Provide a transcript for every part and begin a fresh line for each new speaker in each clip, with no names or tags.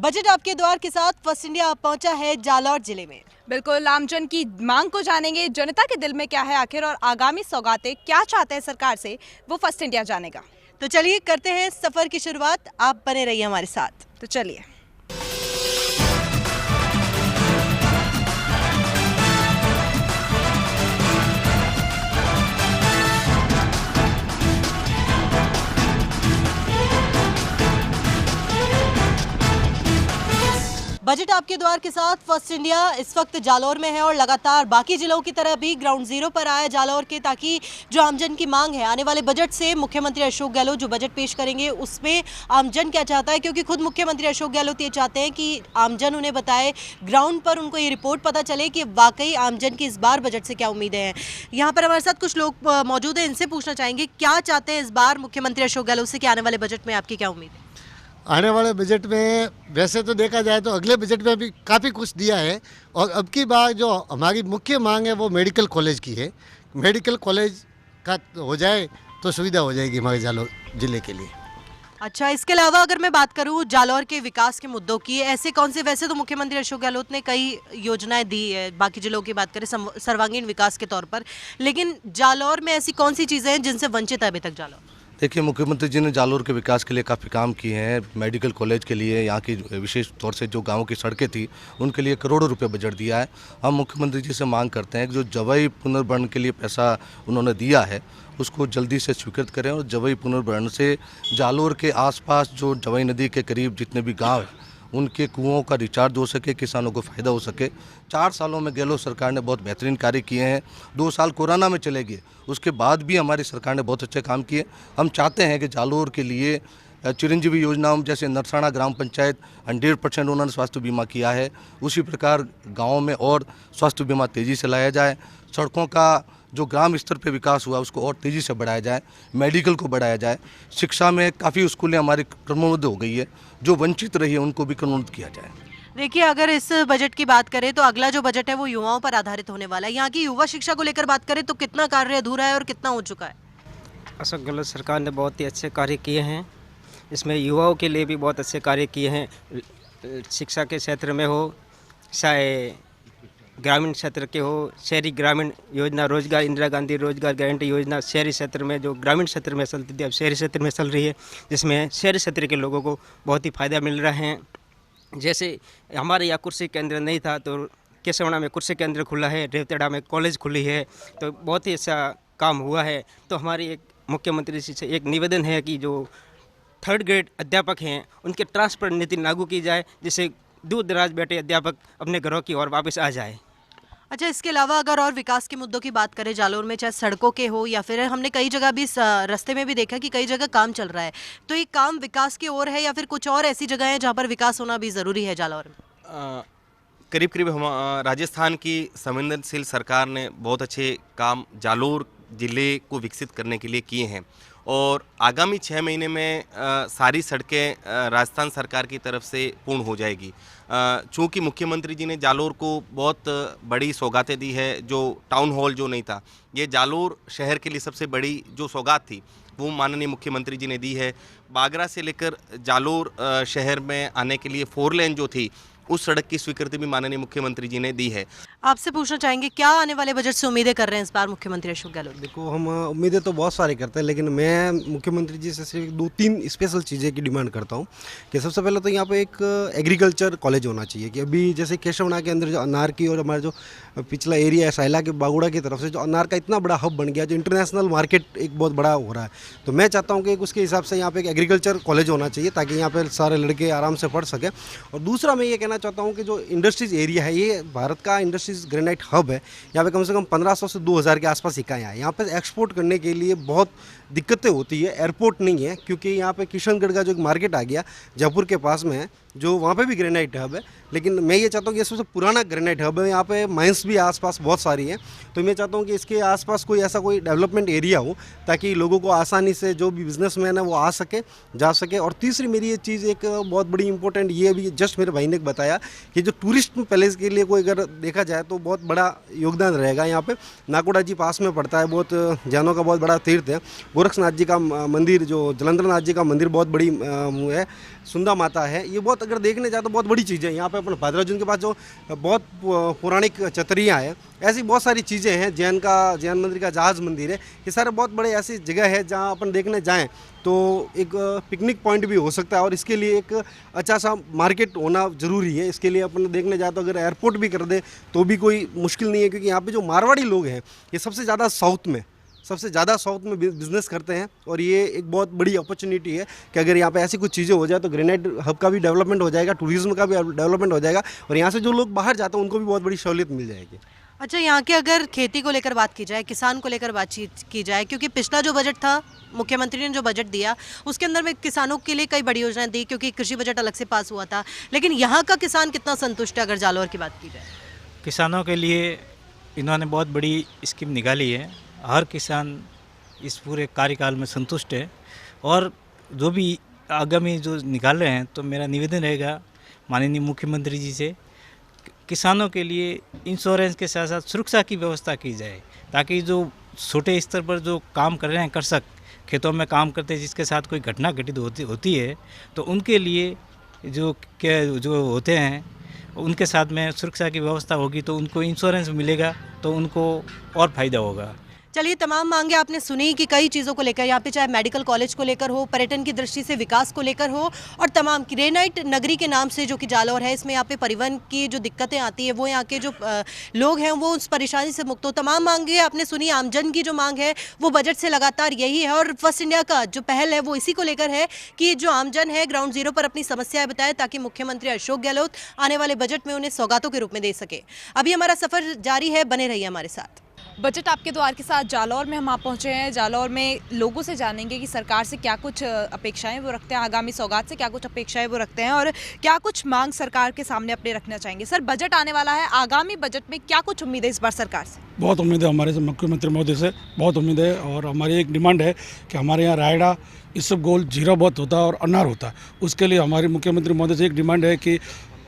Budget आपके द्वार के साथ फर्स्ट इंडिया अब पहुंचा है जालौर जिले में।
बिल्कुल, आमजन की मांग को जानेंगे, जनता के दिल में क्या है आखिर और आगामी सौगातें क्या चाहते हैं सरकार से, वो फर्स्ट इंडिया जानेगा।
तो चलिए करते हैं सफर की शुरुआत। आप बने रहिए हमारे साथ।
तो चलिए।
बजट आपके द्वार के साथ फर्स्ट इंडिया इस वक्त जालौर में है और लगातार बाकी जिलों की तरह भी ग्राउंड जीरो पर आया जालौर के, ताकि जो आमजन की मांग है आने वाले बजट से मुख्यमंत्री अशोक गहलोत जो बजट पेश करेंगे उसमें आमजन क्या चाहता है, क्योंकि खुद मुख्यमंत्री अशोक गहलोत ये चाहते हैं कि आमजन उन्हें बताए, ग्राउंड पर उनको ये रिपोर्ट पता चले कि वाकई आमजन की इस बार बजट से क्या उम्मीदें हैं। यहाँ पर हमारे साथ कुछ लोग मौजूद हैं, इनसे पूछना चाहेंगे क्या चाहते हैं इस बार मुख्यमंत्री अशोक गहलोत से कि आने वाले बजट में आपकी क्या उम्मीद है।
आने वाले बजट में वैसे तो देखा जाए तो अगले बजट में भी काफ़ी कुछ दिया है, और अब की बार जो हमारी मुख्य मांग है वो मेडिकल कॉलेज की है। मेडिकल कॉलेज का हो जाए तो सुविधा हो जाएगी हमारे जालौर ज़िले के लिए।
अच्छा, इसके अलावा अगर मैं बात करूं जालौर के विकास के मुद्दों की, ऐसे कौन से, वैसे तो मुख्यमंत्री अशोक गहलोत ने कई योजनाएं दी है, बाकी जिलों की बात करें सर्वांगीण विकास के तौर पर, लेकिन जालौर में ऐसी कौन सी चीज़ें हैं जिनसे वंचित है अभी तक जालौर?
देखिए, मुख्यमंत्री जी ने जालौर के विकास के लिए काफ़ी काम किए हैं। मेडिकल कॉलेज के लिए, यहाँ की विशेष तौर से जो गाँव की सड़कें थी उनके लिए करोड़ों रुपए बजट दिया है। हम मुख्यमंत्री जी से मांग करते हैं कि जो जवाई पुनर्भरण के लिए पैसा उन्होंने दिया है उसको जल्दी से स्वीकृत करें, और जवाई पुनर्भरण से जालौर के आसपास जो जवाई नदी के करीब जितने भी गाँव हैं उनके कुओं का रिचार्ज हो सके, किसानों को फ़ायदा हो सके। 4 सालों में गहलोत सरकार ने बहुत बेहतरीन कार्य किए हैं। 2 साल कोरोना में चले गए, उसके बाद भी हमारी सरकार ने बहुत अच्छे काम किए। हम चाहते हैं कि जालौर के लिए चिरंजीवी योजनाओं जैसे नरसाना ग्राम पंचायत 100% उन्होंने स्वास्थ्य बीमा किया है, उसी प्रकार गाँव में और स्वास्थ्य बीमा तेज़ी से लाया जाए। सड़कों का जो ग्राम स्तर पे विकास हुआ उसको और तेज़ी से बढ़ाया जाए, मेडिकल को बढ़ाया जाए। शिक्षा में काफ़ी स्कूलें हमारी क्रमबद्ध हो गई है, जो वंचित रही है उनको भी क्रमबद्ध किया जाए।
देखिए, अगर इस बजट की बात करें तो अगला जो बजट है वो युवाओं पर आधारित होने वाला है। यहाँ की युवा शिक्षा को लेकर बात करें तो कितना कार्य अधूरा है और कितना हो चुका है?
अशोक गहलोत सरकार ने बहुत ही अच्छे कार्य किए हैं। इसमें युवाओं के लिए भी बहुत अच्छे कार्य किए हैं। शिक्षा के क्षेत्र में हो, चाहे ग्रामीण क्षेत्र के हो, शहरी ग्रामीण योजना, रोजगार, इंदिरा गांधी रोजगार गारंटी योजना शहरी क्षेत्र में, जो ग्रामीण क्षेत्र में चलती थी अब शहरी क्षेत्र में चल रही है, जिसमें शहरी क्षेत्र के लोगों को बहुत ही फ़ायदा मिल रहा है। जैसे हमारे यहाँ कृषि केंद्र नहीं था तो केसवड़ा में कृषि केंद्र खुला है, रेवतेड़ा में कॉलेज खुली है, तो बहुत ही अच्छा काम हुआ है। तो हमारी एक मुख्यमंत्री जी से एक निवेदन है कि जो 3rd ग्रेड अध्यापक हैं उनके ट्रांसफर नीति लागू की जाए, जिससे दूर दराज बैठे अध्यापक अपने घरों की ओर वापस आ जाए।
अच्छा, इसके अलावा अगर और विकास के मुद्दों की बात करें जालौर में, चाहे सड़कों के हो या फिर हमने कई जगह भी रास्ते में भी देखा कि कई जगह काम चल रहा है, तो ये काम विकास की ओर है या फिर कुछ और ऐसी जगह है जहाँ पर विकास होना भी ज़रूरी है जालौर में?
करीब करीब हम राजस्थान की संवेदनशील सरकार ने बहुत अच्छे काम जालौर ज़िले को विकसित करने के लिए किए हैं, और आगामी 6 महीने में सारी सड़कें राजस्थान सरकार की तरफ से पूर्ण हो जाएगी। चूँकि मुख्यमंत्री जी ने जालौर को बहुत बड़ी सौगातें दी है, जो टाउन हॉल जो नहीं था, ये जालौर शहर के लिए सबसे बड़ी जो सौगात थी वो माननीय मुख्यमंत्री जी ने दी है। बागरा से लेकर जालौर शहर में आने के लिए 4 लेन जो थी उस सड़क की स्वीकृति भी माननीय मुख्यमंत्री जी ने दी है।
आपसे पूछना चाहेंगे क्या आने वाले बजट से उम्मीदें कर रहे हैं इस बार मुख्यमंत्री अशोक गहलोत?
देखो, हम उम्मीदें तो बहुत सारी करते हैं, लेकिन मैं मुख्यमंत्री जी से सिर्फ 2-3 स्पेशल चीज़ें की डिमांड करता हूँ कि सबसे पहले तो यहाँ पे एक एग्रीकल्चर कॉलेज होना चाहिए। कि अभी जैसे केशवड़ा के अंदर जो अनार की और हमारा जो पिछला एरिया है साइला के बागुड़ा की तरफ से जो अनार का इतना बड़ा हब बन गया, जो इंटरनेशनल मार्केट एक बहुत बड़ा हो रहा है, तो मैं चाहता हूँ कि उसके हिसाब से यहाँ पे एक एग्रीकल्चर कॉलेज होना चाहिए ताकि यहाँ पे सारे लड़के आराम से पढ़ सकें। और दूसरा मैं ये कहना चाहता हूँ कि जो इंडस्ट्रीज एरिया है, ये भारत का इंडस्ट्रीज ग्रेनाइट हब है। यहाँ पे कम से कम 1500 से 2000 के आसपास इकाइयाँ हैं। यहाँ पे एक्सपोर्ट करने के लिए बहुत दिक्कतें होती है, एयरपोर्ट नहीं है, क्योंकि यहाँ पे किशनगढ़ का जो एक मार्केट आ गया जयपुर के पास में है, जो वहाँ पे भी ग्रेनाइट हब है, लेकिन मैं ये चाहता हूँ कि ये सबसे पुराना ग्रेनाइट हब है। यहाँ पे माइंस भी आसपास बहुत सारी हैं, तो मैं चाहता हूँ कि इसके आसपास कोई ऐसा कोई डेवलपमेंट एरिया हो ताकि लोगों को आसानी से, जो भी बिजनेसमैन है वो आ सके, जा सके। और तीसरी मेरी ये चीज़ एक बहुत बड़ी इंपॉर्टेंट, ये अभी जस्ट मेरे भाई ने बताया कि जो टूरिस्ट पैलेस के लिए कोई अगर देखा जाए तो बहुत बड़ा योगदान रहेगा। यहाँ पे नाकोड़ा जी पास में पड़ता है, बहुत जानों का बहुत बड़ा तीर्थ है। गोरक्षनाथ जी का मंदिर, जो जलंधरनाथ जी का मंदिर बहुत बड़ी है, सुंदा माता है, ये बहुत अगर देखने जाए तो बहुत बड़ी चीज़ है। यहाँ पे अपन भद्राजुन के पास जो बहुत पौराणिक चतरियाँ हैं, ऐसी बहुत सारी चीज़ें हैं। जैन मंदिर का जहाज मंदिर है, ये सारे बहुत बड़े ऐसी जगह है जहाँ अपन देखने जाएँ तो एक पिकनिक पॉइंट भी हो सकता है, और इसके लिए एक अच्छा सा मार्केट होना ज़रूरी है। इसके लिए अपन देखने जाए तो अगर एयरपोर्ट भी कर दे तो भी कोई मुश्किल नहीं है, क्योंकि यहाँ पे जो मारवाड़ी लोग हैं ये सबसे ज़्यादा साउथ में बिज़नेस करते हैं, और ये एक बहुत बड़ी अपॉर्चुनिटी है कि अगर यहाँ पे ऐसी कुछ चीज़ें हो जाए तो ग्रेनाइट हब का भी डेवलपमेंट हो जाएगा, टूरिज्म का भी डेवलपमेंट हो जाएगा, और यहाँ से जो लोग बाहर जाते हैं उनको भी बहुत बड़ी सहूलियत मिल जाएगी।
अच्छा, यहाँ के अगर खेती को लेकर बात की जाए, किसान को लेकर बातचीत की जाए, क्योंकि पिछला जो बजट था, मुख्यमंत्री ने जो बजट दिया उसके अंदर में किसानों के लिए कई बड़ी योजनाएं दी, क्योंकि कृषि बजट अलग से पास हुआ था, लेकिन यहाँ का किसान कितना संतुष्ट है अगर जालौर की बात की जाए?
किसानों के लिए इन्होंने बहुत बड़ी स्कीम निकाली है। हर किसान इस पूरे कार्यकाल में संतुष्ट है, और जो भी आगामी जो निकाल रहे हैं, तो मेरा निवेदन रहेगा माननीय मुख्यमंत्री जी से, किसानों के लिए इंश्योरेंस के साथ साथ सुरक्षा की व्यवस्था की जाए, ताकि जो छोटे स्तर पर जो काम कर रहे हैं कृषक, खेतों में काम करते हैं, जिसके साथ कोई घटना घटित होती है तो उनके लिए जो होते हैं उनके साथ में सुरक्षा की व्यवस्था होगी, तो उनको इंश्योरेंस मिलेगा, तो उनको और फ़ायदा होगा।
चलिए, तमाम मांगे आपने सुनी कि कई चीज़ों को लेकर, यहाँ पे चाहे मेडिकल कॉलेज को लेकर हो, पर्यटन की दृष्टि से विकास को लेकर हो, और तमाम ग्रेनाइट नगरी के नाम से जो कि जालौर है, इसमें यहाँ पे परिवहन की जो दिक्कतें आती है वो यहाँ के जो लोग हैं वो उस परेशानी से मुक्त हो। तमाम मांगे आपने सुनी। आमजन की जो मांग है वो बजट से लगातार यही है, और फर्स्ट इंडिया का जो पहल है वो इसी को लेकर है कि जो आमजन है ग्राउंड जीरो पर अपनी समस्याएं बताए, ताकि मुख्यमंत्री अशोक गहलोत आने वाले बजट में उन्हें सौगातों के रूप में दे सके। अभी हमारा सफ़र जारी है, बने रहिए हमारे साथ।
बजट आपके द्वार के साथ जालौर में हम आप पहुंचे हैं। जालौर में लोगों से जानेंगे कि सरकार से क्या कुछ अपेक्षाएं वो रखते हैं, आगामी सौगात से क्या कुछ अपेक्षाएं वो रखते हैं, और क्या कुछ मांग सरकार के सामने अपने रखना चाहेंगे। सर, बजट आने वाला है, आगामी बजट में क्या कुछ उम्मीद है इस बार सरकार से?
बहुत उम्मीद है हमारे मुख्यमंत्री महोदय से, बहुत उम्मीद है। और हमारी एक डिमांड है कि हमारे यहाँ रायडा इसबगोल जीरा बहुत होता है और अनार होता है, उसके लिए हमारी मुख्यमंत्री महोदय से एक डिमांड है कि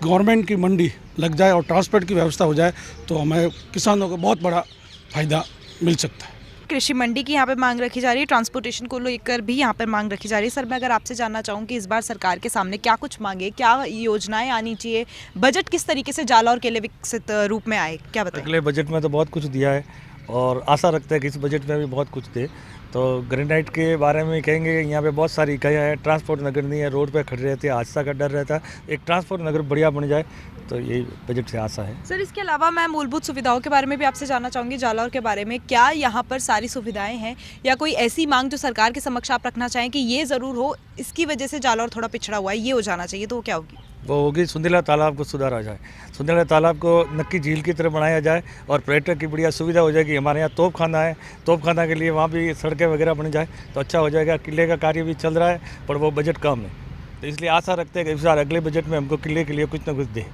गवर्नमेंट की मंडी लग जाए और ट्रांसपोर्ट की व्यवस्था हो जाए, तो हमें किसानों को बहुत बड़ा फ़ायदा मिल सकता है।
कृषि मंडी की यहाँ पे मांग रखी जा रही है, ट्रांसपोर्टेशन को लेकर भी यहाँ पर मांग रखी जा रही है। सर, मैं अगर आपसे जानना चाहूँ कि इस बार सरकार के सामने क्या कुछ मांगे, क्या योजनाएं आनी चाहिए, बजट किस तरीके से जालौर के लिए विकसित रूप में आए, क्या बताएं?
अगले बजट में तो बहुत कुछ दिया है, और आशा रखते हैं कि इस बजट में भी बहुत कुछ दे। तो ग्रेनाइट के बारे में कहेंगे, यहाँ पे बहुत सारी इकाइयाँ हैं, ट्रांसपोर्ट नगर नहीं है, रोड पे खड़े रहते हैं, हादसा का डर रहता है। एक ट्रांसपोर्ट नगर बढ़िया बन जाए, तो यही बजट से आशा है।
सर, इसके अलावा मैं मूलभूत सुविधाओं के बारे में भी आपसे जानना चाहूँगी, जालौर के बारे में। क्या यहाँ पर सारी सुविधाएं हैं, या कोई ऐसी मांग जो सरकार के समक्ष आप रखना चाहें कि ये ज़रूर हो, इसकी वजह से जालौर थोड़ा पिछड़ा हुआ है, ये हो जाना चाहिए, तो वो क्या होगी?
वो होगी सुंदीला तालाब को सुधारा जाए, सुंदीला तालाब को नक्की झील की तरह बनाया जाए, और पर्यटक की बढ़िया सुविधा हो जाएगी। हमारे यहाँ तोपखाना है, तोपखाना के लिए वहाँ भी सड़कें वगैरह बन जाए तो अच्छा हो जाएगा। किले का कार्य भी चल रहा है, पर वो बजट कम है, तो इसलिए आशा रखते हैं कि इस बार अगले बजट में हमको किले के लिए कुछ ना कुछ दे।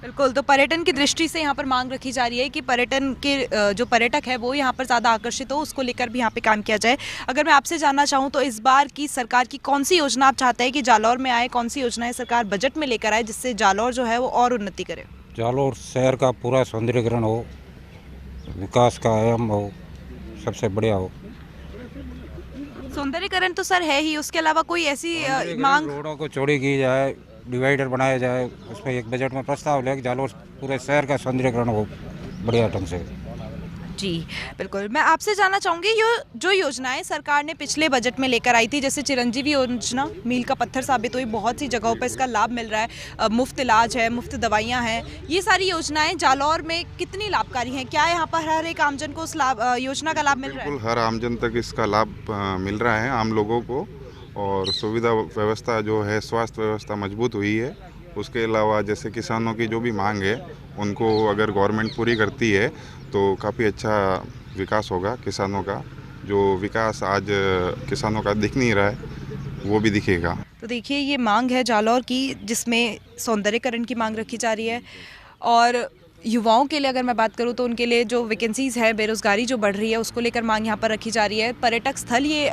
बिल्कुल, तो पर्यटन की दृष्टि से यहाँ पर मांग रखी जा रही है कि पर्यटन के जो पर्यटक है वो यहाँ पर ज़्यादा आकर्षित हो, उसको लेकर भी यहाँ पे काम किया जाए। अगर मैं आपसे जानना चाहूँ तो इस बार की सरकार की कौन सी योजना आप चाहते हैं कि जालौर में आए, कौन सी योजनाएं सरकार बजट में लेकर आए जिससे जालौर जो है वो और उन्नति करे?
जालौर शहर का पूरा सौंदर्यीकरण हो, विकास का आयाम हो, सबसे बढ़िया हो।
सौंदर्यीकरण तो सर है ही, उसके अलावा कोई ऐसी मांग?
रोडों को चौड़ी की जाए, डिवाइडर बनाया जाए, उसमें एक बजट में प्रस्ताव ले कि जालौर पूरे शहर का सौंदर्यीकरण हो बढ़िया ढंग से।
जी बिल्कुल, मैं आपसे जानना चाहूँगी जो योजनाएं सरकार ने पिछले बजट में लेकर आई थी, जैसे चिरंजीवी योजना मील का पत्थर साबित हुई, बहुत सी जगहों पर इसका लाभ मिल रहा है, मुफ्त इलाज है, मुफ्त दवाइयाँ हैं, ये सारी योजनाएं जालौर में कितनी लाभकारी हैं? क्या यहाँ पर हर एक आमजन को उस योजना का लाभ मिल रहा है?
बिल्कुल, हर आमजन तक इसका लाभ मिल रहा है, आम लोगों को। और सुविधा व्यवस्था जो है, स्वास्थ्य व्यवस्था मजबूत हुई है। उसके अलावा जैसे किसानों की जो भी मांग है उनको अगर गवर्नमेंट पूरी करती है तो काफ़ी अच्छा विकास होगा किसानों का। जो विकास आज किसानों का दिख नहीं रहा है वो भी दिखेगा।
तो देखिए, ये मांग है जालौर की, जिसमें सौंदर्यीकरण की मांग रखी जा रही है, और युवाओं के लिए अगर मैं बात करूं तो उनके लिए जो वैकेंसीज़ है, बेरोज़गारी जो बढ़ रही है, उसको लेकर मांग यहाँ पर रखी जा रही है। पर्यटक स्थल ये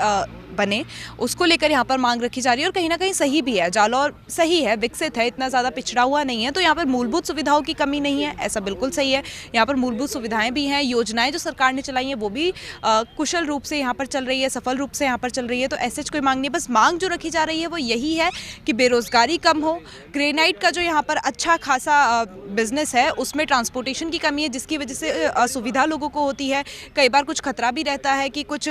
बने, उसको लेकर यहाँ पर मांग रखी जा रही है और कहीं ना कहीं सही भी है। जालौर सही है, विकसित है, इतना ज़्यादा पिछड़ा हुआ नहीं है, तो यहाँ पर मूलभूत सुविधाओं की कमी नहीं है, ऐसा बिल्कुल सही है। यहाँ पर मूलभूत सुविधाएं भी हैं, योजनाएं जो सरकार ने चलाई हैं वो भी कुशल रूप से यहाँ पर चल रही है, सफल रूप से यहाँ पर चल रही है। तो ऐसे कोई मांग नहीं, बस मांग जो रखी जा रही है वो यही है कि बेरोज़गारी कम हो। ग्रेनाइट का जो यहाँ पर अच्छा खासा बिजनेस है उसमें ट्रांसपोर्टेशन की कमी है, जिसकी वजह से असुविधा लोगों को होती है। कई बार कुछ खतरा भी रहता है कि कुछ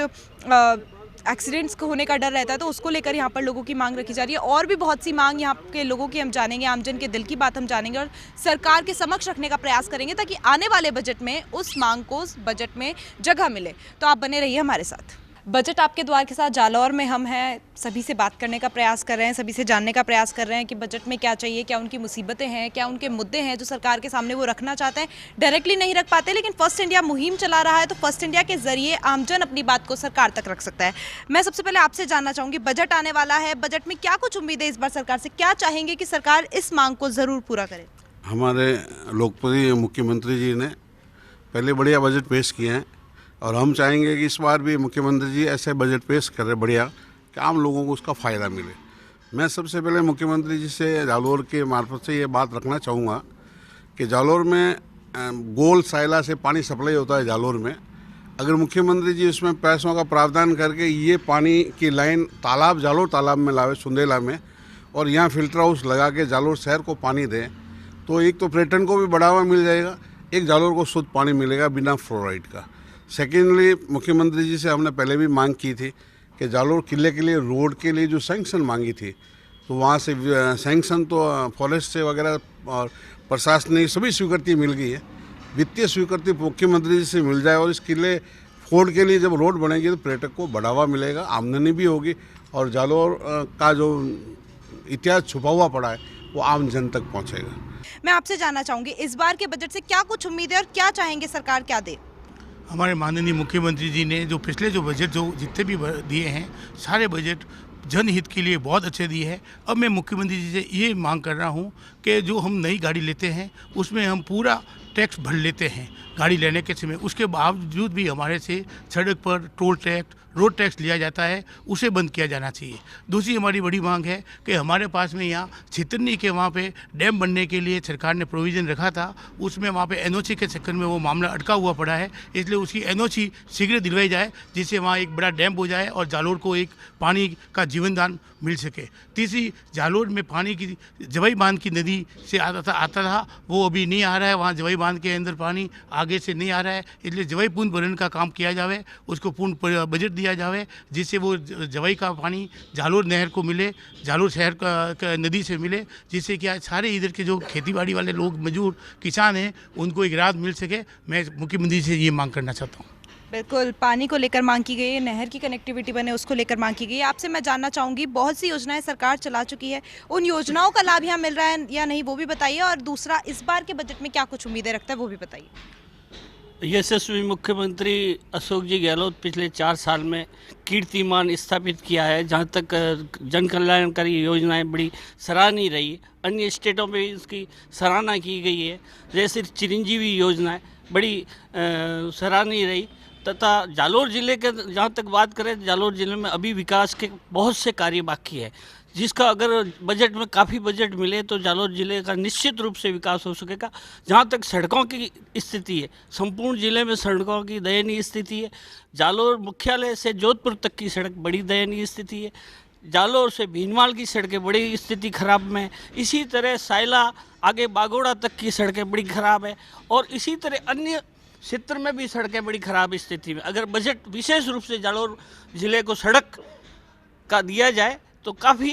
एक्सीडेंट्स होने का डर रहता है, तो उसको लेकर यहाँ पर लोगों की मांग रखी जा रही है। और भी बहुत सी मांग यहाँ के लोगों की हम जानेंगे, आमजन के दिल की बात हम जानेंगे और सरकार के समक्ष रखने का प्रयास करेंगे ताकि आने वाले बजट में उस मांग को उस बजट में जगह मिले। तो आप बने रहिए हमारे साथ। बजट आपके द्वार के साथ जालौर में हम हैं, सभी से बात करने का प्रयास कर रहे हैं, सभी से जानने का प्रयास कर रहे हैं कि बजट में क्या चाहिए, क्या उनकी मुसीबतें हैं, क्या उनके मुद्दे हैं जो सरकार के सामने वो रखना चाहते हैं। डायरेक्टली नहीं रख पाते, लेकिन फर्स्ट इंडिया मुहिम चला रहा है, तो फर्स्ट इंडिया के जरिए आमजन अपनी बात को सरकार तक रख सकता है। मैं सबसे पहले आपसे जानना चाहूँगी, बजट आने वाला है, बजट में क्या कुछ उम्मीद है इस बार सरकार से, क्या चाहेंगे कि सरकार इस मांग को ज़रूर पूरा करे?
हमारे लोकप्रिय मुख्यमंत्री जी ने पहले बढ़िया बजट पेश किए हैं और हम चाहेंगे कि इस बार भी मुख्यमंत्री जी ऐसे बजट पेश करें बढ़िया कि आम लोगों को उसका फ़ायदा मिले। मैं सबसे पहले मुख्यमंत्री जी से जालौर के मार्फत से ये बात रखना चाहूँगा कि जालौर में गोल साइला से पानी सप्लाई होता है जालौर में। अगर मुख्यमंत्री जी उसमें पैसों का प्रावधान करके ये पानी की लाइन तालाब जालौर तालाब में लावे, सुंदेला में, और यहाँ फिल्टर हाउस लगा के जालौर शहर को पानी दें, तो एक तो पर्यटन को भी बढ़ावा मिल जाएगा, एक जालौर को शुद्ध पानी मिलेगा बिना फ्लोराइड का। सेकेंडली, मुख्यमंत्री जी से हमने पहले भी मांग की थी कि जालौर किले के लिए रोड के लिए जो सैंक्शन मांगी थी, तो वहाँ से सैंक्शन तो फॉरेस्ट से वगैरह और प्रशासनिक सभी स्वीकृति मिल गई है। वित्तीय स्वीकृति मुख्यमंत्री जी से मिल जाए और इस किले फोर्ड के लिए जब रोड बनेगी तो पर्यटक को बढ़ावा मिलेगा, आमदनी भी होगी और जालौर का जो इतिहास छुपा हुआ पड़ा है वो आम जन तक पहुँचेगा।
मैं आपसे जानना चाहूँगी, इस बार के बजट से क्या कुछ उम्मीद है और क्या चाहेंगे सरकार क्या दे?
हमारे माननीय मुख्यमंत्री जी ने जो पिछले जो बजट जो जितने भी दिए हैं, सारे बजट जनहित के लिए बहुत अच्छे दिए हैं। अब मैं मुख्यमंत्री जी से ये मांग कर रहा हूँ कि जो हम नई गाड़ी लेते हैं उसमें हम पूरा टैक्स भर लेते हैं गाड़ी लेने के समय, उसके बावजूद भी हमारे से सड़क पर टोल टैक्स, रोड टैक्स लिया जाता है, उसे बंद किया जाना चाहिए। दूसरी हमारी बड़ी मांग है कि हमारे पास में यहाँ छितरनी के वहाँ पे डैम बनने के लिए सरकार ने प्रोविज़न रखा था, उसमें वहाँ पे एनओसी के चक्कर में वो मामला अटका हुआ पड़ा है, इसलिए उसकी एनओसी शीघ्र दिलवाई जाए जिससे वहाँ एक बड़ा डैम हो जाए और जालौर को एक पानी का जीवनदान मिल सके। तीसरी, जालौर में पानी की जवाई बांध की नदी से आता था वो अभी नहीं आ रहा है, वहाँ जवाई बांध के अंदर पानी आगे से नहीं आ रहा है, इसलिए जवाई पूर्ण भरण का काम किया जाए, उसको पूर्ण बजट दिया जाए जिससे वो जवाई का पानी जालौर नहर को मिले, जालौर शहर का नदी से मिले, जिससे क्या सारे इधर के जो खेतीबाड़ी वाले लोग मजदूर किसान हैं उनको एक राहत मिल सके। मैं मुख्यमंत्री से ये मांग करना चाहता हूँ।
बिल्कुल, पानी को लेकर मांग की गई है, नहर की कनेक्टिविटी बने उसको लेकर मांग की गई है। आपसे मैं जानना चाहूँगी, बहुत सी योजनाएं सरकार चला चुकी है, उन योजनाओं का लाभ यहाँ मिल रहा है या नहीं वो भी बताइए, और दूसरा इस बार के बजट में क्या कुछ उम्मीदें रखता है वो भी बताइए।
यशस्वी मुख्यमंत्री अशोक जी गहलोत पिछले 4 साल में कीर्तिमान स्थापित किया है। जहाँ तक जन कल्याणकारी योजनाएं बड़ी सराहनीय रही, अन्य स्टेटों में इसकी सराहना की गई है, जैसे चिरंजीवी योजना बड़ी सराहनीय रही। तथा जालौर ज़िले के जहाँ तक बात करें, जालौर ज़िले में अभी विकास के बहुत से कार्य बाकी है, जिसका अगर बजट में काफ़ी बजट मिले तो जालौर ज़िले का निश्चित रूप से विकास हो सकेगा। जहाँ तक सड़कों की स्थिति है, संपूर्ण ज़िले में सड़कों की दयनीय स्थिति है। जालौर मुख्यालय से जोधपुर तक की सड़क बड़ी दयनीय स्थिति है, जालौर से भीनमाल की सड़कें बड़ी स्थिति खराब में, इसी तरह साइला आगे बागोड़ा तक की सड़कें बड़ी खराब है, और इसी तरह अन्य क्षेत्र में भी सड़कें बड़ी खराब स्थिति में। अगर बजट विशेष रूप से जालौर ज़िले को सड़क का दिया जाए तो काफ़ी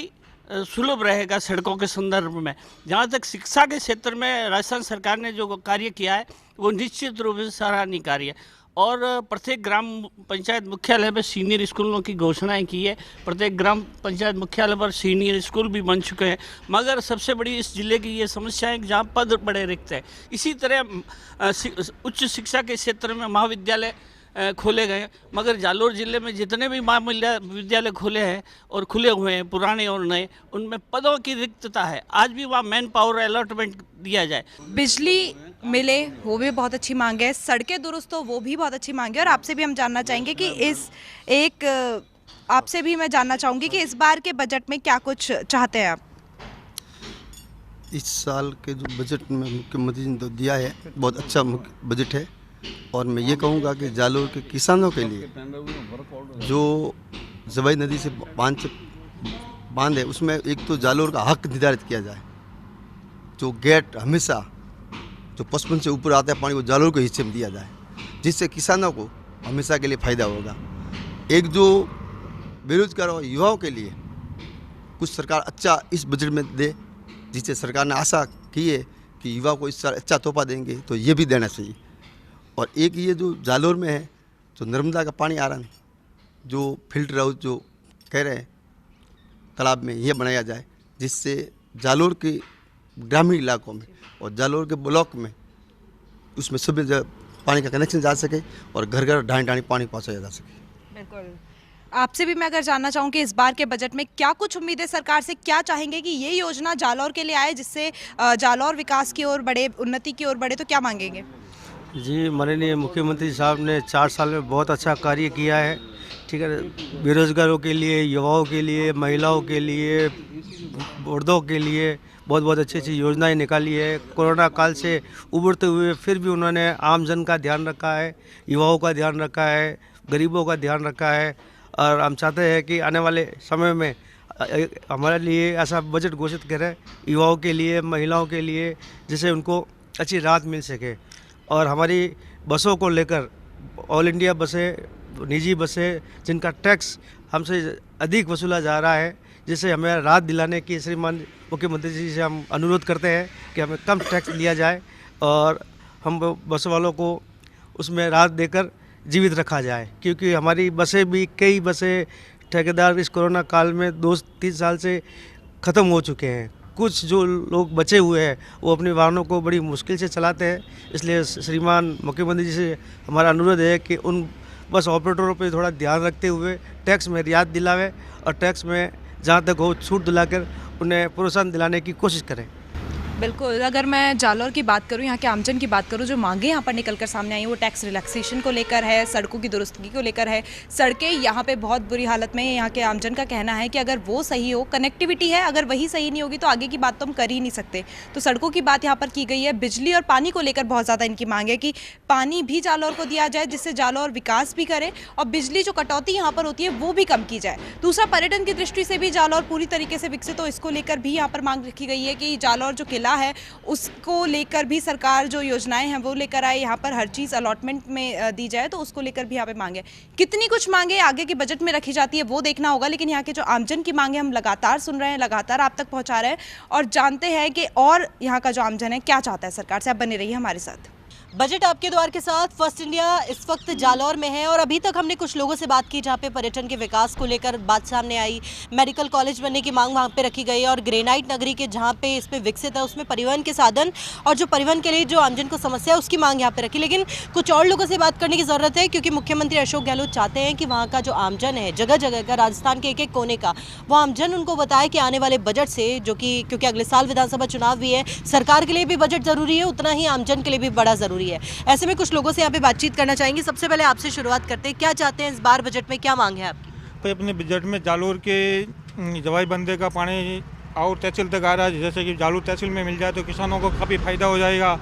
सुलभ रहेगा सड़कों के संदर्भ में। जहाँ तक शिक्षा के क्षेत्र में राजस्थान सरकार ने जो कार्य किया है वो निश्चित रूप से सराहनीय कार्य है, और प्रत्येक ग्राम पंचायत मुख्यालय पर सीनियर स्कूलों की घोषणाएं की है। प्रत्येक ग्राम पंचायत मुख्यालय पर सीनियर स्कूल भी बन चुके हैं, मगर सबसे बड़ी इस जिले की ये समस्या है कि जहाँ पद बड़े रिक्त हैं। इसी तरह उच्च शिक्षा के क्षेत्र में महाविद्यालय खोले गए, मगर जालौर ज़िले में जितने भी महाविद्यालय खोले हैं और खुले हुए हैं पुराने और नए, उनमें पदों की रिक्तता है। आज भी वहाँ मैन पावर अलॉटमेंट दिया जाए।
बिजली मिले वो भी बहुत अच्छी मांग है, सड़कें दुरुस्त हो वो भी बहुत अच्छी मांग है। और आपसे भी हम जानना चाहेंगे कि आपसे भी मैं जानना चाहूँगी कि इस बार के बजट में क्या कुछ चाहते हैं आप?
इस साल के जो बजट में मुख्यमंत्री ने तो दिया है बहुत अच्छा बजट है। और मैं ये कहूँगा कि जालोर के किसानों के लिए जो जवाई नदी से बांध है उसमें एक तो जालोर का हक निर्धारित किया जाए। जो गेट हमेशा जो 55 से ऊपर आता है पानी वो जालोर के हिस्से में दिया जाए, जिससे किसानों को हमेशा के लिए फ़ायदा होगा। एक जो बेरोजगार और युवाओं के लिए कुछ सरकार अच्छा इस बजट में दे, जिससे सरकार ने आशा की है कि युवा को इस साल अच्छा तोहफा देंगे, तो ये भी देना चाहिए। और एक ये जो जालोर में है जो नर्मदा का पानी आ रहा है, जो फिल्टर हाउस जो कह रहे हैं तालाब में ये बनाया जाए, जिससे जालोर के ग्रामीण इलाकों में और जालोर के ब्लॉक में उसमें सभी पानी का कनेक्शन जा सके और घर घर ढाणी ढाणी पानी पहुँचाया जा सके।
बिल्कुल। आपसे भी मैं अगर जानना चाहूँ कि इस बार के बजट में क्या कुछ उम्मीदें सरकार से, क्या चाहेंगे कि ये योजना जालौर के लिए आए जिससे जालौर विकास की ओर बढ़े, उन्नति की ओर बढ़े, तो क्या मांगेंगे?
जी, माननीय मुख्यमंत्री साहब ने 4 साल में बहुत अच्छा कार्य किया है। ठीक है, बेरोजगारों के लिए, युवाओं के लिए, महिलाओं के लिए, वृद्धों के लिए बहुत बहुत अच्छी अच्छी योजनाएं निकाली है। कोरोना काल से उभरते हुए फिर भी उन्होंने आम जन का ध्यान रखा है, युवाओं का ध्यान रखा है, गरीबों का ध्यान रखा है। और हम चाहते हैं कि आने वाले समय में हमारे लिए ऐसा बजट घोषित करें युवाओं के लिए, महिलाओं के लिए, जिससे उनको अच्छी राहत मिल सके। और हमारी बसों को लेकर ऑल इंडिया बसें, निजी बसें जिनका टैक्स हमसे अधिक वसूला जा रहा है, जिससे हमें राहत दिलाने की श्रीमान मुख्यमंत्री जी से हम अनुरोध करते हैं कि हमें कम टैक्स लिया जाए और हम बस वालों को उसमें राहत देकर जीवित रखा जाए। क्योंकि हमारी बसें भी, कई बसें ठेकेदार इस कोरोना काल में 2-3 साल से ख़त्म हो चुके हैं। कुछ जो लोग बचे हुए हैं वो अपने वाहनों को बड़ी मुश्किल से चलाते हैं। इसलिए श्रीमान मुख्यमंत्री जी से हमारा अनुरोध है कि उन बस ऑपरेटरों पर थोड़ा ध्यान रखते हुए टैक्स में रियायत दिलावे और टैक्स में जहाँ तक हो छूट दिलाकर उन्हें प्रोत्साहन दिलाने की कोशिश करें।
बिल्कुल। अगर मैं जालौर की बात करूं, यहाँ के आमजन की बात करूं, जो मांगे यहाँ पर निकल कर सामने आई वो टैक्स रिलैक्सेशन को लेकर है, सड़कों की दुरुस्ती को लेकर है। सड़कें यहाँ पे बहुत बुरी हालत में है। यहाँ के आमजन का कहना है कि अगर वो सही हो, कनेक्टिविटी है, अगर वही सही नहीं होगी तो आगे की बात तो हम कर ही नहीं सकते। तो सड़कों की बात यहाँ पर की गई है। बिजली और पानी को लेकर बहुत ज़्यादा इनकी मांग है कि पानी भी जालौर को दिया जाए, जिससे जालौर विकास भी करे और बिजली जो कटौती यहाँ पर होती है वो भी कम की जाए। दूसरा, पर्यटन की दृष्टि से भी जालौर पूरी तरीके से विकसित हो, इसको लेकर भी यहाँ पर मांग रखी गई है कि जालौर जो किला है उसको लेकर भी सरकार जो योजनाएं हैं वो लेकर आए, यहाँ पर हर चीज़ अलॉटमेंट में दी जाए, तो उसको लेकर भी यहाँ पे मांगे। कितनी कुछ मांगे आगे के बजट में रखी जाती है वो देखना होगा, लेकिन यहाँ के जो आमजन की मांगे हम लगातार सुन रहे हैं, लगातार आप तक पहुँचा रहे हैं और जानते हैं कि और यहाँ का जो आमजन है क्या चाहता है सरकार से। आप बने रहिए हमारे साथ।
बजट आपके द्वार के साथ फर्स्ट इंडिया इस वक्त जालौर में है और अभी तक हमने कुछ लोगों से बात की जहाँ पे पर्यटन के विकास को लेकर बात सामने आई, मेडिकल कॉलेज बनने की मांग वहाँ पे रखी गई और ग्रेनाइट नगरी के जहाँ पे इस पे विकसित है उसमें परिवहन के साधन और जो परिवहन के लिए जो आमजन को समस्या है उसकी मांग यहाँ पे रखी। लेकिन कुछ और लोगों से बात करने की ज़रूरत है क्योंकि मुख्यमंत्री अशोक गहलोत चाहते हैं कि वहाँ का जो आमजन है, जगह जगह का, राजस्थान के एक एक कोने का, वो आमजन उनको बताए कि आने वाले बजट से, जो कि क्योंकि अगले साल विधानसभा चुनाव भी है, सरकार के लिए भी बजट ज़रूरी है, उतना ही आमजन के लिए भी बड़ा ज़रूरी है। ऐसे में कुछ लोगों से यहाँ पे बातचीत करना चाहेंगे। सबसे पहले आपसे शुरुआत करते हैं, क्या चाहते हैं इस बार बजट में, क्या मांग है आपकी?
भाई अपने बजट में जालोर के जवाई बंदे का पानी और तहसील तक आ रहा है, जैसे कि जालोर तहसील में मिल जाए तो किसानों को काफ़ी फ़ायदा हो जाएगा।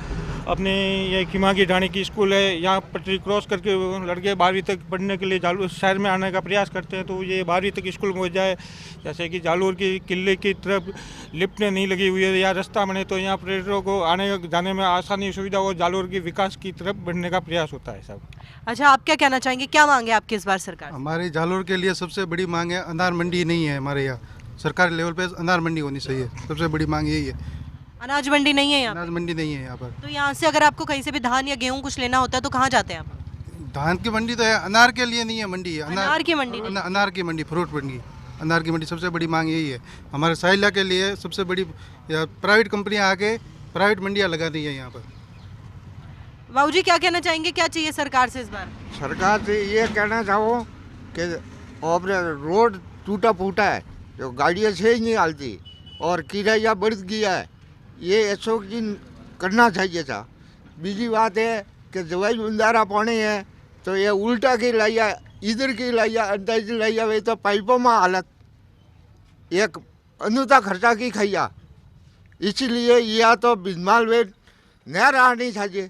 अपने ये खीमा की ढाणी की स्कूल है, यहाँ पटरी क्रॉस करके लड़के 12वीं तक पढ़ने के लिए जालोर शहर में आने का प्रयास करते हैं, तो ये 12वीं तक स्कूल में हो जाए। जैसे कि जालोर की किले की तरफ लिफ्टें नहीं लगी हुई है या रास्ता बने तो यहाँ पर्यटकों को आने जाने में आसानी सुविधा हो, जालोर की विकास की तरफ बढ़ने का प्रयास होता है सब।
अच्छा, आप क्या कहना चाहेंगे, क्या मांगे आपकी इस बार सरकार?
हमारे जालोर के लिए सबसे बड़ी मांग है, अनार मंडी नहीं है हमारे यहाँ, सरकारी लेवल पे अनार मंडी होनी चाहिए, सबसे बड़ी मांग यही है।
अनाज मंडी नहीं है यहाँ?
अनाज मंडी नहीं है यहाँ पर।
तो यहाँ से अगर आपको कहीं से भी धान या गेहूँ कुछ लेना होता है तो कहाँ जाते हैं आप?
धान की मंडी तो है, अनार के लिए नहीं है मंडी है।
अनार की मंडी?
अनार की मंडी, फ्रूट मंडी, अनार की मंडी सबसे बड़ी मांग यही है हमारे साहिला के लिए। सबसे बड़ी प्राइवेट कंपनियाँ आके प्राइवेट मंडियाँ लगा दी है यहाँ पर।
बाबू जी, क्या कहना चाहेंगे, क्या चाहिए सरकार से इस बार?
सरकार से ये कहना चाहो कि रोड टूटा फूटा है, जो गाड़ियाँ से ही नहीं हालती और किराया बढ़ गया है, ये अशोक जी करना चाहिए था। બીજી વાત એ કે જવાઈ બંધારા પાણી है तो ये उल्टा की लाइया इधर की लाइया अंदाज लाइया वे तो पाइपों में हालत एक अनुता खर्चा की खैया इसलिए या तो बिजमाल वे नया रहा नहीं चाहिए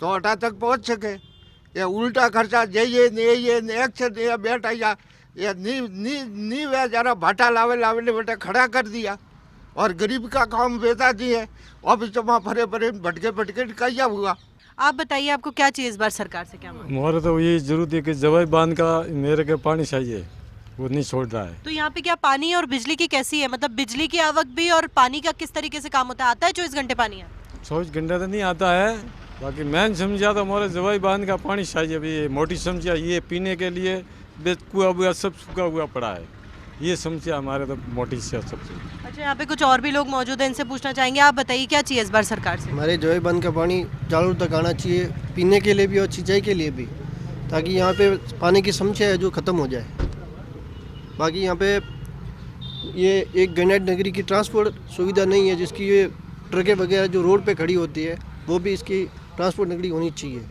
तो अटा तक पहुँच सके ये उल्टा खर्चा जाइए ये एक से ये बैठा या ये नी वे जरा भाटा लावे लावे ने बेटा खड़ा कर दिया और गरीब का काम बेता दिए ऑफिस में भरे भरे भटके भटके कैया हुआ।
आप बताइए आपको क्या चाहिए इस बार सरकार से, क्या मांग?
हमारा तो यही जरूरत है कि जवाई बांध का मेरे के पानी चाहिए, वो नहीं छोड़ रहा है।
तो यहाँ पे क्या पानी और बिजली की कैसी है, मतलब बिजली की आवक भी और पानी का किस तरीके से काम होता है? आता है 24 घंटे पानी?
24 घंटे तो नहीं आता है, बाकी मेन समझा तो हमारे जवाई बांध का पानी चाहिए। अभी मोटी समझा ये पीने के लिए कुआ हुआ सब सूखा हुआ पड़ा है, ये समझा हमारे तो मोटी से सबसे।
अच्छा, यहाँ पे कुछ और भी लोग मौजूद हैं, इनसे पूछना चाहेंगे। आप बताइए क्या चाहिए इस बार सरकार से?
हमारे जवाई बांध का पानी जालोर तक आना चाहिए, पीने के लिए भी और सिंचाई के लिए भी, ताकि यहाँ पे पानी की समस्या है जो ख़त्म हो जाए। बाकी यहाँ पे ये एक गैनेट नगरी की ट्रांसपोर्ट सुविधा नहीं है, जिसकी ये ट्रकें वगैरह जो रोड पे खड़ी होती है वो भी इसकी ट्रांसपोर्ट नगरी होनी चाहिए।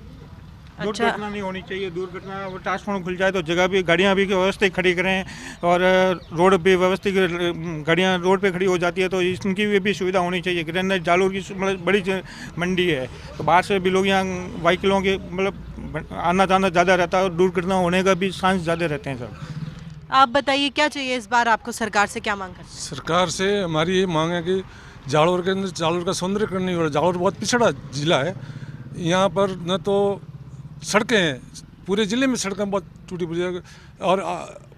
दुर्घटना नहीं होनी चाहिए, दुर्घटना ट्रांसपोर्ट खुल जाए तो जगह भी गाड़ियाँ भी व्यवस्थित खड़ी करें और रोड पे व्यवस्थित गाड़ियाँ रोड पे खड़ी हो जाती है तो इनकी भी सुविधा होनी चाहिए। ग्रेनेड जालोर की मतलब बड़ी मंडी है तो बाहर से भी लोग यहाँ व्हीकलों के मतलब आना जाना ज़्यादा रहता है और दुर्घटना होने का भी चांस ज़्यादा रहते हैं सर।
आप बताइए क्या चाहिए इस बार आपको सरकार से, क्या मांग करते हैं?
सरकार से हमारी ये मांग है कि जालोर के अंदर जालोर का सौंदर्यकरण नहीं हो रहा। जालोर बहुत पिछड़ा जिला है, यहाँ पर न तो सड़कें हैं, पूरे ज़िले में सड़कें बहुत टूटी फूटी है। और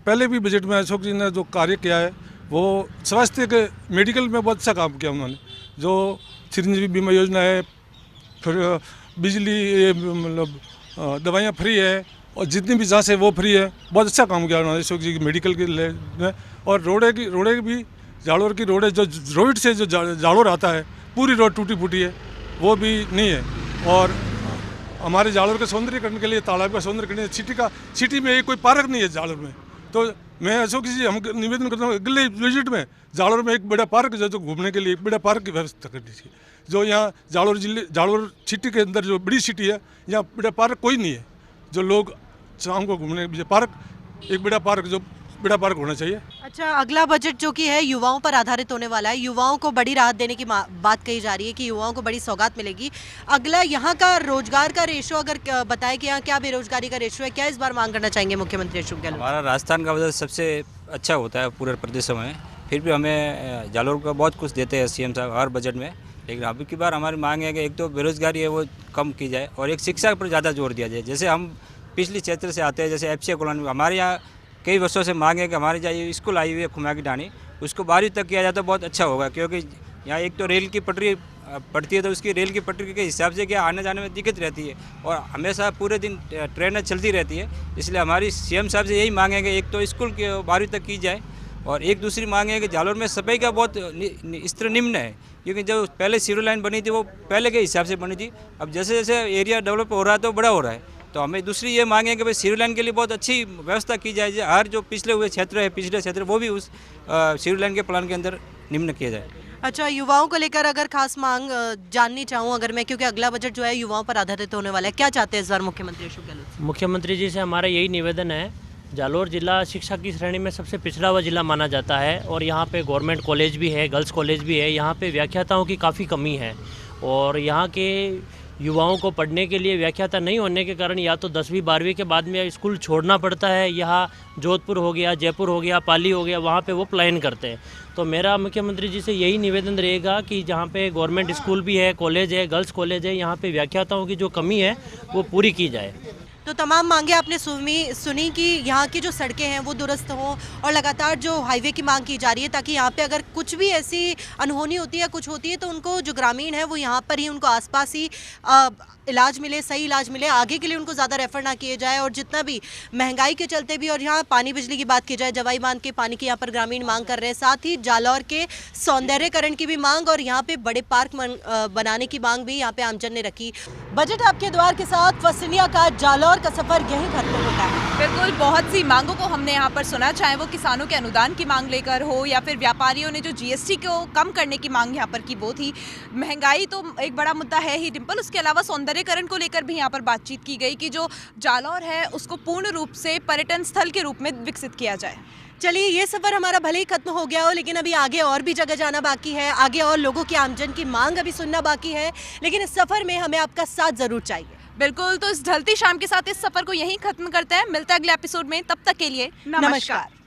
पहले भी बजट में अशोक जी ने जो कार्य किया है वो स्वास्थ्य के मेडिकल में बहुत अच्छा काम किया उन्होंने। जो चिरंजीवी बीमा योजना है, फिर बिजली मतलब दवाइयाँ फ्री है और जितनी भी जाँच है वो फ्री है, बहुत अच्छा काम किया उन्होंने अशोक जी की मेडिकल के लिए। और रोडें भी जालोर की रोडें जो रोड से जो जालोर आता है पूरी रोड टूटी फूटी है, वो भी नहीं है। और हमारे जालोर के सौंदर्यकरण के लिए तालाब का सौंदर्यकरण, सिटी में एक कोई पार्क नहीं है जालोर में। तो मैं अशोक जी हम निवेदन करता हूँ अगले विजिट में जालोर में एक बड़ा पार्क जो घूमने के लिए एक बड़ा पार्क की व्यवस्था कर दीजिए। जो यहाँ जालोर सिटी के अंदर जो बड़ी सिटी है यहाँ बड़ा पार्क कोई नहीं है, जो लोग शाम को घूमने पार्क एक बड़ा पार्क होना चाहिए।
अच्छा, अगला बजट जो कि है युवाओं पर आधारित होने वाला है, युवाओं को बड़ी राहत देने की बात कही जा रही है कि युवाओं को बड़ी सौगात मिलेगी। अगला यहाँ का रोजगार का रेशो अगर बताएं कि यहाँ क्या बेरोजगारी का रेशो है, क्या इस बार मांग करना चाहेंगे मुख्यमंत्री अशोक गहलोत?
हमारा राजस्थान का बजट सबसे अच्छा होता है पूरे प्रदेशों में, फिर भी हमें जालोर को बहुत कुछ देते हैं सीएम साहब हर बजट में। लेकिन अब की बार हमारी मांग है कि एक तो बेरोजगारी है वो कम की जाए और एक शिक्षा पर ज़्यादा जोर दिया जाए। जैसे हम पिछले क्षेत्र से आते हैं, जैसे एफसी कॉलोनी, हमारे यहाँ कई वर्षों से मांग है कि हमारे जहाँ ये स्कूल आई हुई है खुमा की ढाणी, उसको 12वीं तक किया जाए तो बहुत अच्छा होगा। क्योंकि यहाँ एक तो रेल की पटरी पड़ती है तो उसकी रेल की पटरी के हिसाब से क्या आने जाने में दिक्कत रहती है और हमेशा पूरे दिन ट्रेनें चलती रहती है। इसलिए हमारी सीएम साहब से यही मांग है कि एक तो स्कूल के 12वीं तक की जाए और एक दूसरी मांग है कि जालोर में सफाई का बहुत स्तर निम्न है। क्योंकि जो पहले सीरो लाइन बनी थी वो पहले के हिसाब से बनी थी, अब जैसे जैसे एरिया डेवलप हो रहा है तो बड़ा हो रहा है। तो हमें दूसरी ये मांग है कि भाई सीरो लाइन के लिए बहुत अच्छी व्यवस्था की जाए, हर जो पिछले हुए क्षेत्र है पिछले क्षेत्र वो भी उस सीरो लाइन के प्लान के अंदर निम्न किया जाए।
अच्छा, युवाओं को लेकर अगर खास मांग जाननी चाहूँ अगर मैं, क्योंकि अगला बजट जो है युवाओं पर आधारित होने वाला है, क्या चाहते हैं इस बार मुख्यमंत्री अशोक गहलोत?
मुख्यमंत्री जी से हमारा यही निवेदन है, जालोर जिला शिक्षा की श्रेणी में सबसे पिछड़ा हुआ जिला माना जाता है और यहाँ पे गवर्नमेंट कॉलेज भी है, गर्ल्स कॉलेज भी है, यहाँ पे व्याख्याताओं की काफ़ी कमी है और यहाँ के युवाओं को पढ़ने के लिए व्याख्याता नहीं होने के कारण या तो 10वीं 12वीं के बाद में स्कूल छोड़ना पड़ता है। यहाँ जोधपुर हो गया, जयपुर हो गया, पाली हो गया, वहाँ पे वो पलायन करते हैं। तो मेरा मुख्यमंत्री जी से यही निवेदन रहेगा कि जहाँ पे गवर्नमेंट स्कूल भी है, कॉलेज है, गर्ल्स कॉलेज है, यहाँ पे व्याख्याताओं की जो कमी है वो पूरी की जाए।
तो तमाम मांगे आपने सुनी कि यहाँ की जो सड़कें हैं वो दुरुस्त हों और लगातार जो हाईवे की मांग की जा रही है ताकि यहाँ पे अगर कुछ भी ऐसी अनहोनी होती है, कुछ होती है तो उनको जो ग्रामीण है वो यहाँ पर ही उनको आसपास ही इलाज मिले, सही इलाज मिले, आगे के लिए उनको ज़्यादा रेफ़र ना किए जाए। और जितना भी महंगाई के चलते भी और यहाँ पानी बिजली की बात की जाए, जवाई बांध के पानी की यहाँ पर ग्रामीण मांग कर रहे हैं, साथ ही जालौर के सौंदर्यकरण की भी मांग और यहाँ पे बड़े पार्क बनाने की मांग भी यहाँ पे आमजन ने रखी। बजट आपके द्वार के साथ वसनिया का जालौर जालौर का सफर यहीं खत्म होता है।
बिल्कुल, बहुत सी मांगों को हमने यहाँ पर सुना, चाहे वो किसानों के अनुदान की मांग लेकर हो या फिर व्यापारियों ने जो जीएसटी को कम करने की मांग यहाँ पर की वो थी। महंगाई तो एक बड़ा मुद्दा है ही डिम्पल, उसके अलावा सौंदर्यीकरण को लेकर भी यहाँ पर बातचीत की गई कि जो जालौर है उसको पूर्ण रूप से पर्यटन स्थल के रूप में विकसित किया जाए।
चलिए, ये सफ़र हमारा भले ही खत्म हो गया हो, लेकिन अभी आगे और भी जगह जाना बाकी है, आगे और लोगों की आमजन की मांग अभी सुनना बाकी है, लेकिन इस सफ़र में हमें आपका साथ ज़रूर चाहिए।
बिल्कुल, तो इस ढलती शाम के साथ इस सफ़र को यहीं खत्म करते हैं। मिलते हैं अगले एपिसोड में, तब तक के लिए नमस्कार।